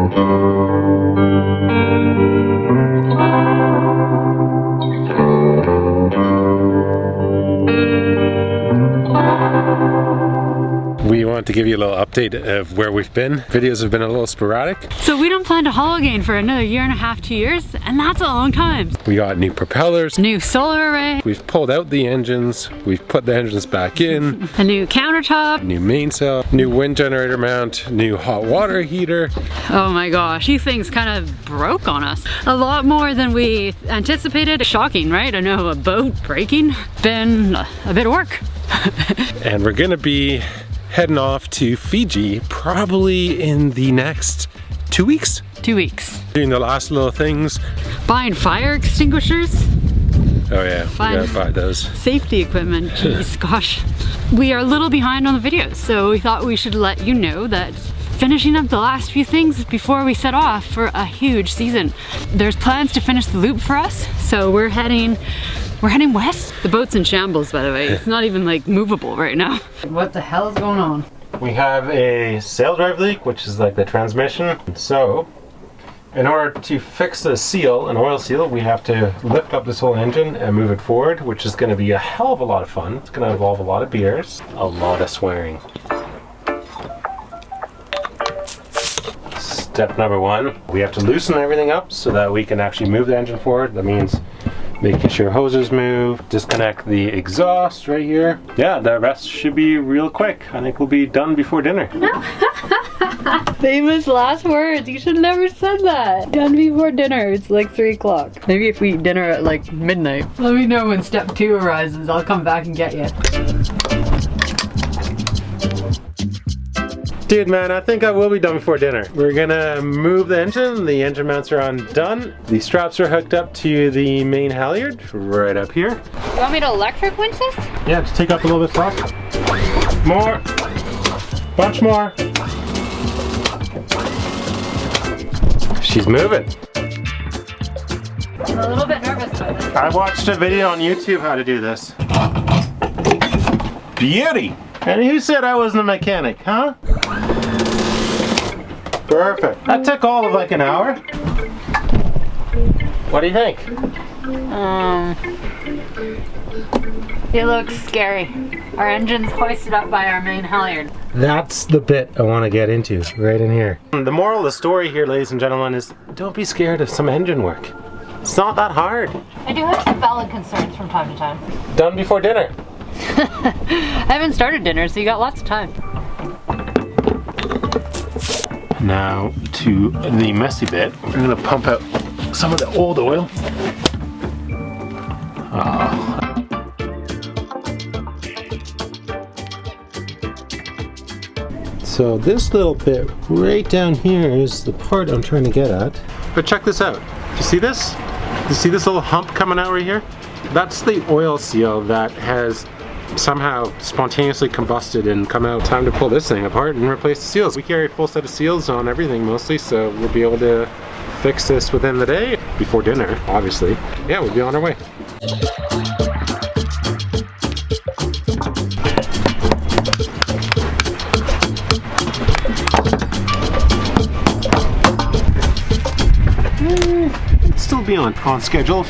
We want to give you a little update of where we've been. Videos have been a little sporadic. So we don't plan to haul again for another 1.5 to 2 years, and that's a long time. We got new propellers, New solar array, we've pulled out the engines, we've put the engines back in, a new countertop, new mainsail, new wind generator mount, new hot water heater. oh my gosh, these things kind of broke on us. A lot more than we anticipated. Shocking, right? I know, a boat breaking, been a bit of work. And we're gonna be heading off to Fiji probably in the next 2 weeks. 2 weeks. Doing the last little things. Buying fire extinguishers. Oh yeah, Fine. we gotta buy those. Safety equipment, jeez, gosh. We are a little behind on the videos, so we thought we should let you know that finishing up the last few things before we set off for a huge season. There's plans to finish the loop for us, so we're heading west. The boat's in shambles, by the way. It's not even like movable right now. What the hell is going on? We have a sail drive leak, which is like the transmission. So, in order to fix the seal, an oil seal, we have to lift up this whole engine and move it forward, which is gonna be a hell of a lot of fun. It's gonna involve a lot of beers, a lot of swearing. Step number one, we have to loosen everything up so that we can actually move the engine forward. That means making sure hoses move, disconnect the exhaust right here. Yeah, the rest should be real quick. I think we'll be done before dinner. Famous last words. You should never said that. Done before dinner. It's like 3 o'clock. Maybe if we eat dinner at like midnight. Let me know when step 2 arises. I'll come back and get you. Dude, man, I think I will be done before dinner. We're gonna move the engine. The engine mounts are undone. The straps are hooked up to the main halyard right up here. You want me to electric winch this? Yeah, just take up a little bit slack. More. Bunch more. She's moving. I'm a little bit nervous about it. I watched a video on YouTube how to do this. Beauty! And who said I wasn't a mechanic, huh? Perfect. That took all of like an hour. What do you think? It looks scary. Our engine's hoisted up by our main halyard. That's the bit I want to get into, right in here. The moral of the story here, ladies and gentlemen, is don't be scared of some engine work. It's not that hard. I do have some valid concerns from time to time. Done before dinner. I haven't started dinner, so you got lots of time. Now to the messy bit. We're gonna pump out some of the old oil. So this little bit right down here is the part I'm trying to get at. But check this out. Do you see this? Do you see this little hump coming out right here? That's the oil seal that has somehow spontaneously combusted and come out. Time to pull this thing apart and replace the seals. We carry a full set of seals on everything mostly, so we'll be able to fix this within the day. Before dinner, obviously. Yeah, we'll be on our way. It'll still be on schedule.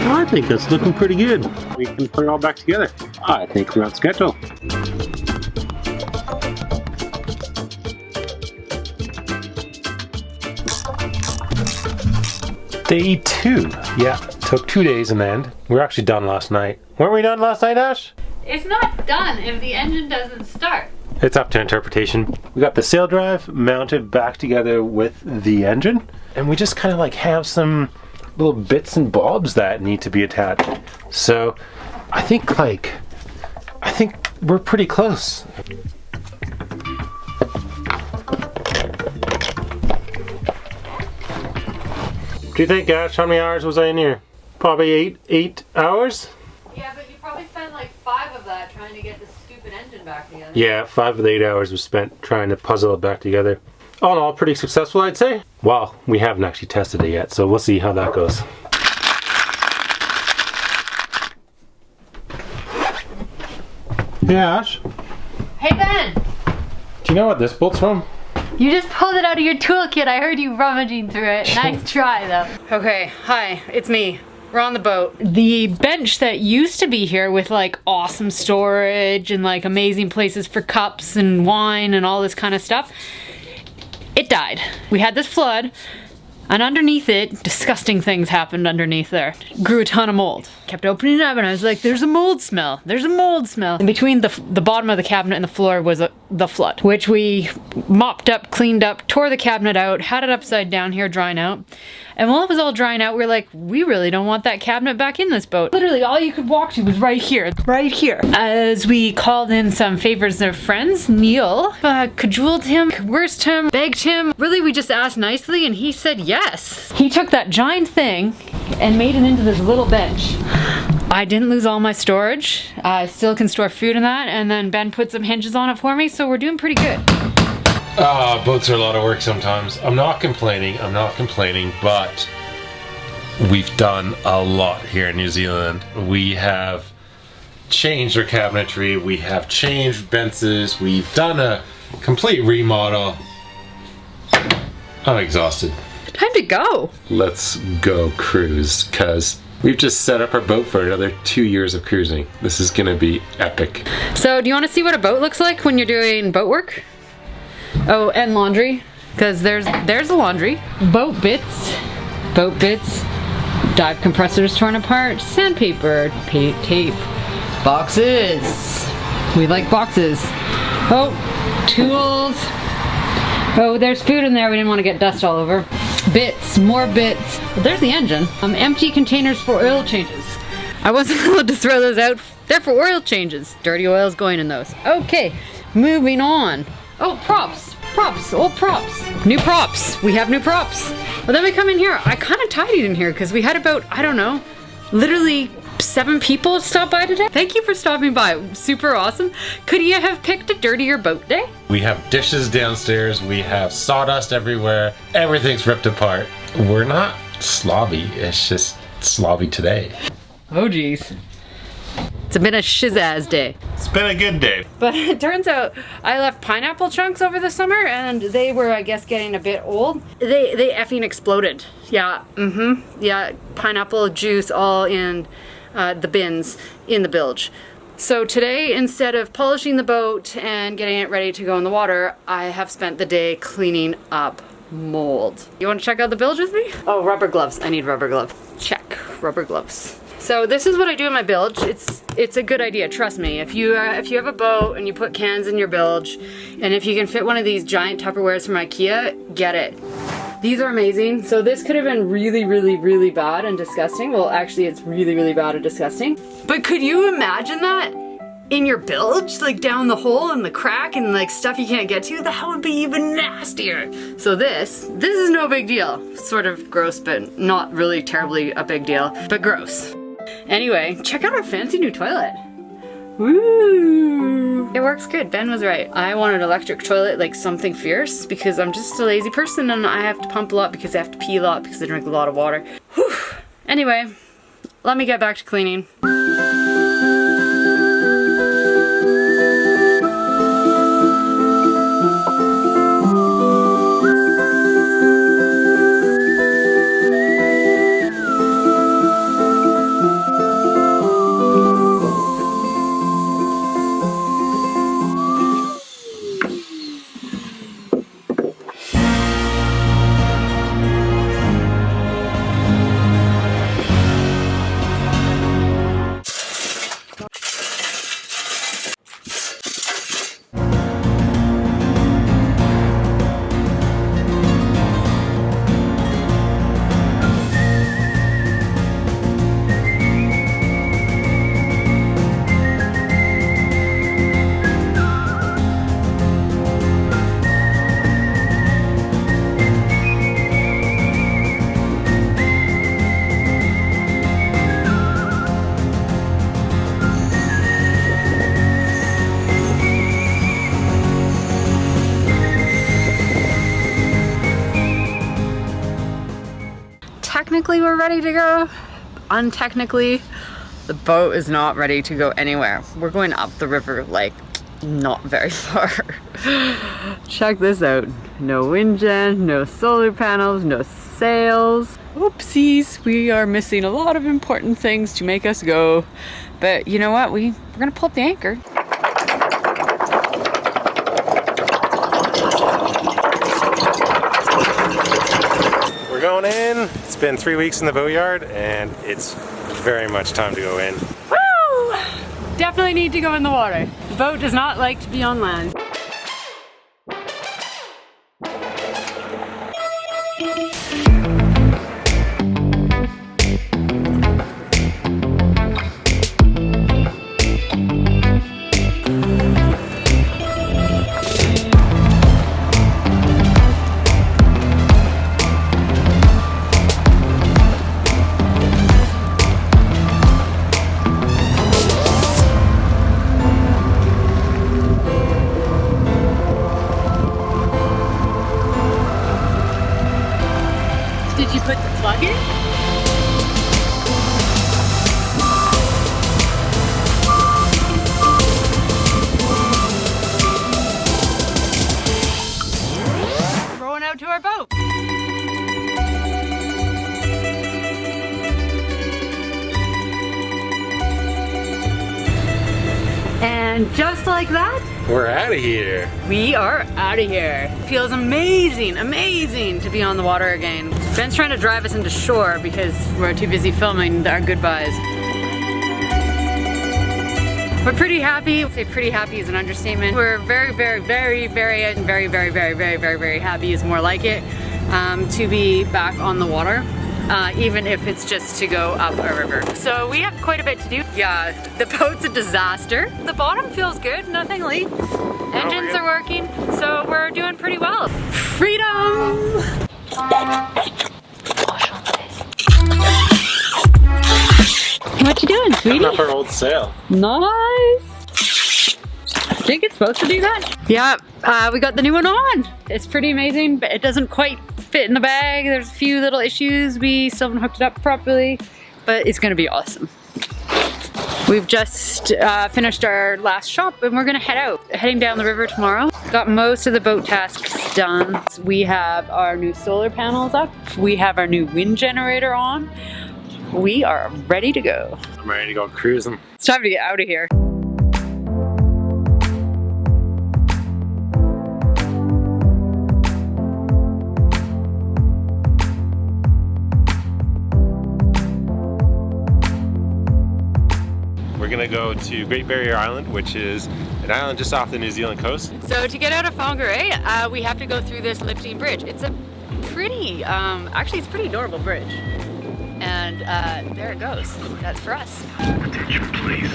I think that's looking pretty good. We can put it all back together. I think we're on schedule. Day 2. Yeah, took 2 days in the end. We were actually done last night. Weren't we done last night, Ash? It's not done if the engine doesn't start. It's up to interpretation. We got the sail drive mounted back together with the engine, and we just kind of like have some little bits and bobs that need to be attached. So I think we're pretty close. Do you think, Ash, how many hours was I in here? Probably eight hours? Yeah, but you probably spent like 5 of that trying to get this stupid engine back together. Yeah, 5 of the 8 hours was spent trying to puzzle it back together. All in all, pretty successful, I'd say. Well, we haven't actually tested it yet, so we'll see how that goes. Yeah, Ash? Hey Ben! Do you know what this bolt's from? You just pulled it out of your toolkit. I heard you rummaging through it. Nice try though. Okay, hi, it's me. We're on the boat. The bench that used to be here with like awesome storage and like amazing places for cups and wine and all this kind of stuff, it died. We had this flood. And underneath it, disgusting things happened underneath there. Grew a ton of mold. Kept opening it up and I was like, there's a mold smell. There's a mold smell. And between the bottom of the cabinet and the floor was the flood, which we mopped up, cleaned up, tore the cabinet out, had it upside down here drying out. And while it was all drying out, we were like, we really don't want that cabinet back in this boat. Literally all you could walk to was right here, right here. As we called in some favors of friends, Neil cajoled him, coerced him, begged him. Really, we just asked nicely and he said yes. He took that giant thing and made it into this little bench. I didn't lose all my storage. I still can store food in that, and then Ben put some hinges on it for me, so we're doing pretty good. Boats are a lot of work sometimes. I'm not complaining, but we've done a lot here in New Zealand. We have changed our cabinetry, we have changed benches, we've done a complete remodel. I'm exhausted. Time to go. Let's go cruise, because we've just set up our boat for another 2 years of cruising. This is gonna be epic. So do you want to see what a boat looks like when you're doing boat work? Oh, and laundry, because there's the laundry. Boat bits, dive compressors torn apart, sandpaper, tape, boxes. We like boxes. Oh, tools. Oh, there's food in there. We didn't want to get dust all over. Bits, more bits. Well, there's the engine. Empty containers for oil changes. I wasn't allowed to throw those out. They're for oil changes. Dirty oil's going in those. Okay, moving on. Oh, props, old props. New props, we have new props. Well, then we come in here. I kind of tidied in here because we had about, I don't know, literally 7 people stop by today. Thank you for stopping by, super awesome. Could you have picked a dirtier boat day? We have dishes downstairs, we have sawdust everywhere, everything's ripped apart. We're not slobby, it's just slobby today. Oh geez. It's been a shizzazz day. It's been a good day. But it turns out I left pineapple chunks over the summer and they were, I guess, getting a bit old. They effing exploded. Yeah, yeah, pineapple juice all in the bins in the bilge. So today, instead of polishing the boat and getting it ready to go in the water, I have spent the day cleaning up mold. You want to check out the bilge with me? Oh, rubber gloves. I need rubber gloves. Check, rubber gloves. So this is what I do in my bilge. It's a good idea, trust me. If you have a boat and you put cans in your bilge, and if you can fit one of these giant Tupperwares from IKEA, get it. These are amazing. So this could have been really, really, really bad and disgusting. Well, actually it's really, really bad and disgusting. But could you imagine that in your bilge? Like down the hole and the crack and like stuff you can't get to? That would be even nastier. So this is no big deal. Sort of gross, but not really terribly a big deal, but gross. Anyway, check out our fancy new toilet. Woo! It works good. Ben was right. I want an electric toilet, like something fierce, because I'm just a lazy person and I have to pump a lot because I have to pee a lot because I drink a lot of water. Whew. Anyway, let me get back to cleaning. Technically we're ready to go. Untechnically, The boat is not ready to go anywhere. We're going up the river, like, not very far. Check this out. No wind gen, no solar panels, no sails. Oopsies, we are missing a lot of important things to make us go. But you know what? We're gonna pull up the anchor. We're going in. It's been 3 weeks in the boatyard and it's very much time to go in. Woo! Definitely need to go in the water. The boat does not like to be on land. Did you put the plug in? Rowing out to our boat. And just like that, We're out of here. we are out of here. Feels amazing, amazing to be on the water again. Ben's trying to drive us into shore because we're too busy filming our goodbyes. We're pretty happy. I say pretty happy is an understatement. We're very, very, very, very, and very, very, very, very, very, very happy is more like it to be back on the water. Even if it's just to go up a river. So we have quite a bit to do. Yeah, the boat's a disaster. The bottom feels good, nothing leaks. Engines are working, so we're doing pretty well. Freedom! What you doing, sweetie? Up our old sail. Nice! I think it's supposed to do that. Yeah, we got the new one on. It's pretty amazing, but it doesn't quite fit in the bag. There's a few little issues. We still haven't hooked it up properly, but it's gonna be awesome. We've just finished our last shop and we're gonna head out. Heading down the river tomorrow. Got most of the boat tasks done. We have our new solar panels up. We have our new wind generator on. We are ready to go. I'm ready to go cruising. It's time to get out of here. We're gonna go to Great Barrier Island, which is an island just off the New Zealand coast. So to get out of Whangarei, we have to go through this lifting bridge. It's a pretty, actually it's a pretty adorable bridge. And there it goes. That's for us. Attention, please.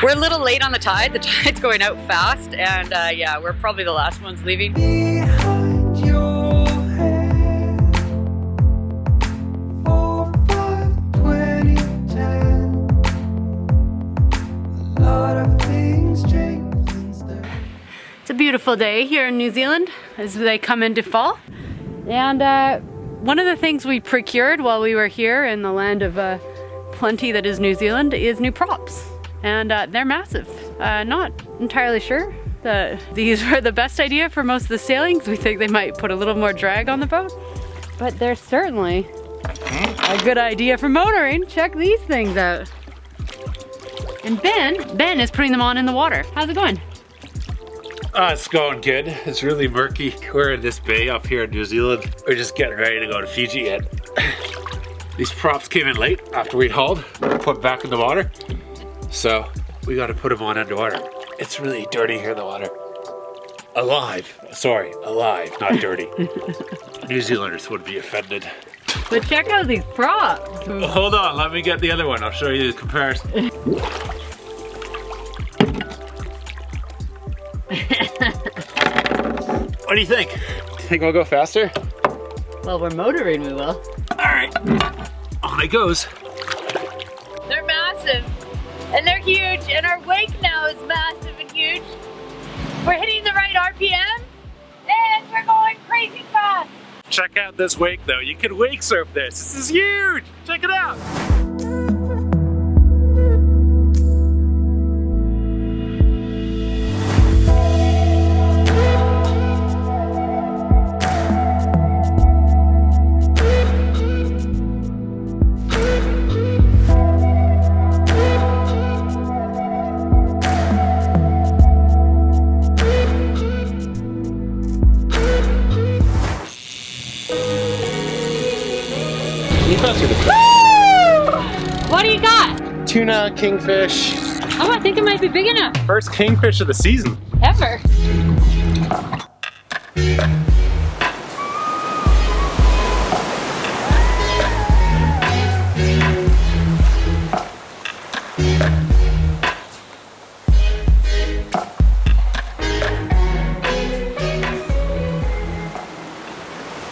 We're a little late on the tide. The tide's going out fast, and yeah, we're probably the last ones leaving. Behind your head, 4, 5, 20, 10. A lot of things change since then. It's a beautiful day here in New Zealand as they come into fall. And one of the things we procured while we were here in the land of plenty that is New Zealand is new props. And they're massive. Not entirely sure that these were the best idea for most of the sailings. We think they might put a little more drag on the boat, but they're certainly a good idea for motoring. Check these things out. And Ben is putting them on in the water. How's it going? It's going good. It's really murky. We're in this bay up here in New Zealand. We're just getting ready to go to Fiji and these props came in late after we hauled, put back in the water. So we got to put them on underwater. It's really dirty here in the water. Alive. Sorry, alive, not dirty. New Zealanders would be offended. But check out these props. Hold on, let me get the other one. I'll show you the comparison. What do you think? Think we'll go faster? Well, we're motoring, we will. All right, on it goes. They're massive, and they're huge, and our wake now is massive and huge. We're hitting the right RPM, and we're going crazy fast. Check out this wake though. You can wake surf this. This is huge. Check it out. do you got? Tuna, kingfish. Oh, I think it might be big enough. First kingfish of the season. Ever.